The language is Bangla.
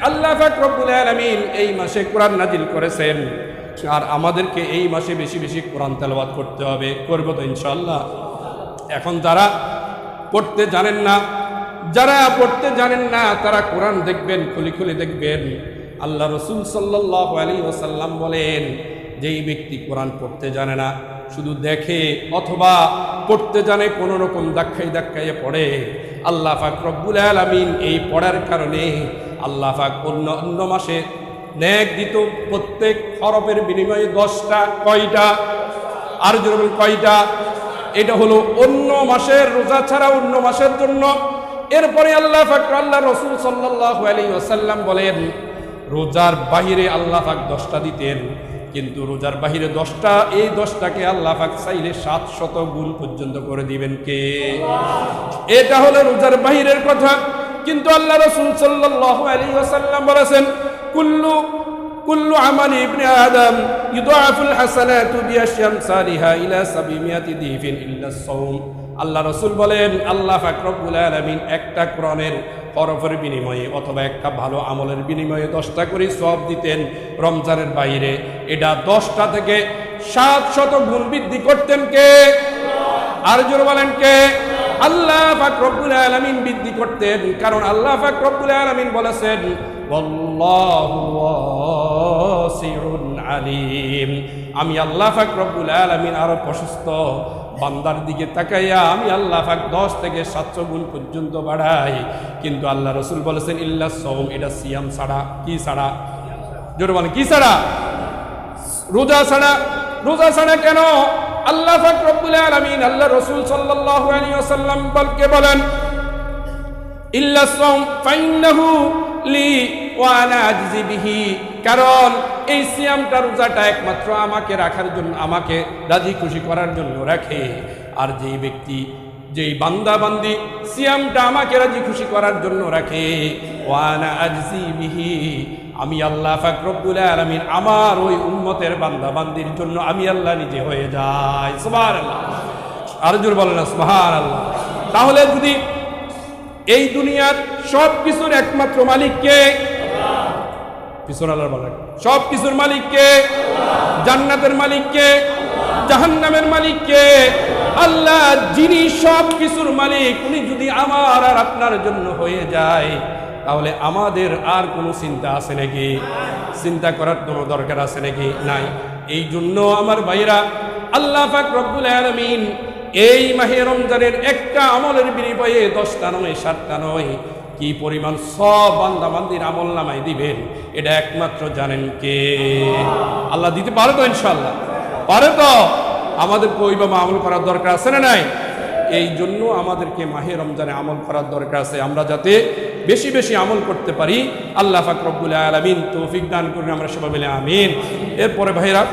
আল্লাহ পাক রব্বুল আলামিন এই মাসে কোরআন নাজিল করেছেন, আর আমাদেরকে এই মাসে বেশি বেশি কোরআন তেলাওয়াত করতে হবে। করব তো ইনশাআল্লাহ। এখন যারা পড়তে জানেন না তারা কোরআন দেখবেন, খুলি খুলি দেখবেন। আল্লাহ রসুল সাল্লাল্লাহু আলাইহি ওয়াসাল্লাম বলেন, যেই ব্যক্তি কোরআন পড়তে জানে না, শুধু দেখে অথবা পড়তে জানে কোনো রকম ধাক্কাইয়ে পড়ে, আল্লাহ পাক রব্বুল আলামিন এই পড়ার কারণে আল্লাহ পাক অন্য মাসে নেক দিত প্রত্যেক হরফের বিনিময়ে 10টা। কয়টা? আর যেরকম কয়টা? এটা হলো অন্য মাসের রোজা ছাড়া অন্য মাসের জন্য। এরপরে আল্লাহ রসুল সাল্লাল্লাহু আলাইহি ওয়াসাল্লাম বলেন, রোজার বাহিরে আল্লাহ পাক 10টা দিতেন, কিন্তু রোজার বাহিরে 10টা, এই 10টাকে আল্লাহ পাক চাইলে 700 গুণ পর্যন্ত করে দিবেন কে? এটা হলো রোজার বাহিরের কথা। কিন্তু আল্লাহ রসুল সাল্লাল্লাহু আলাইহি ওয়াসাল্লাম বলেছেন, কুল্লু আমালি ইবনে আদম ইউদাফুল হাসানাতু বিআশআমসালিহা ইলা 700 দিফিন ইল্লা সাওম। আল্লাহ রসুল বলেন, আল্লাহ পাক রব্বুল আলামিন একটা কোরআনের হরফের বিনিময়ে অথবা একটা ভালো আমলের বিনিময়ে 10টা করে সওয়াব দিতেন রমজানের বাইরে। এটা 10টা থেকে 700 গুণ বৃদ্ধি করতেন কে? আর জোরে বলেন কে? আল্লাহ পাক রব্বুল আলামিন বৃদ্ধি করতেন। কারণ আল্লাহ পাক রব্বুল আলামিন বলেছেন, ওয়াল্লাহু ওয়াসিউন আলিম। আমি আল্লাহ পাক রব্বুল আলামিন আরো প্রশস্ত, বান্দার দিকে তাকাইয়া আমি আল্লাহ পাক 10 থেকে 700 গুণ পর্যন্ত বাড়াই। কিন্তু আল্লাহ রসুল বলেছেন ইল্লা সাওম, এটা সিয়াম ছাড়া। কি ছাড়া? জোরে বলেন, কি ছাড়া? রোজা ছাড়া। রোজা ছাড়া কেন? আল্লাহ পাক রব্বুল আলামিন আল্লাহ রসুল সাল্লাল্লাহু আলাইহি ওয়াসাল্লাম বলেন, ইল্লা সাওম ফাইন্নাহু লি ওয়া আনা আজজি বিহি। কারণ এই সিয়ামটা, রোজাটা একমাত্র আমাকে রাখার জন্য, আমাকে রাজি খুশি করার জন্য রাখে। আর যেই ব্যক্তি, যেই বান্দা বান্দি সিয়ামটা আমাকে রাজি খুশি করার জন্য রাখে, ওয়া আনা আজজি বিহি, আমি আল্লাহ পাক রব্বুল আলামিন আমার ওই উম্মতের বান্দা বান্দির জন্য আমি আল্লাহ নিজে হয়ে যাই। সুবহানাল্লাহ। আর জোরে বলেন না সুবহানাল্লাহ। তাহলে যদি এই দুনিয়ার সব কিছুর একমাত্র মালিক কে? পিছন আল্লাহ বলেন, সব কিছুর মালিক কে? জান্নাতের মালিক কে? জাহান্নামের মালিক কে? আল্লাহ। যিনি সব কিছুর মালিক, উনি যদি আমার আর আপনার জন্য হয়ে যায়, তাহলে আমাদের আর কোনো চিন্তা আছে নাকি? চিন্তা করার কোনো দরকার আছে নাকি? নাই। এই জন্য আমার ভাইরা, আল্লাহ পাক রব্বুল আলামিন এই মাহে রমজানের একটা আমলের বিনিময়ে 10টা নয়, 7টা নয়, কি পরিমাণ সব বান্দা বান্দির আমল নামাই দিবেন, এটা একমাত্র জানেন কে? আল্লাহ দিতে পারে তো? ইনশাআল্লাহ পারে তো। আমাদেরকে ওইভাবে আমল করার দরকার আছে না নাই? এই জন্য আমাদেরকে মাহে রমজানে আমল করার দরকার আছে, আমরা যাতে বেশি বেশি আমল করতে পারি। আল্লাহ পাক রব্বুল আলামিন তৌফিক দান করুন, আমরা সবাই মিলে আমিন। এরপরে ভাইরা,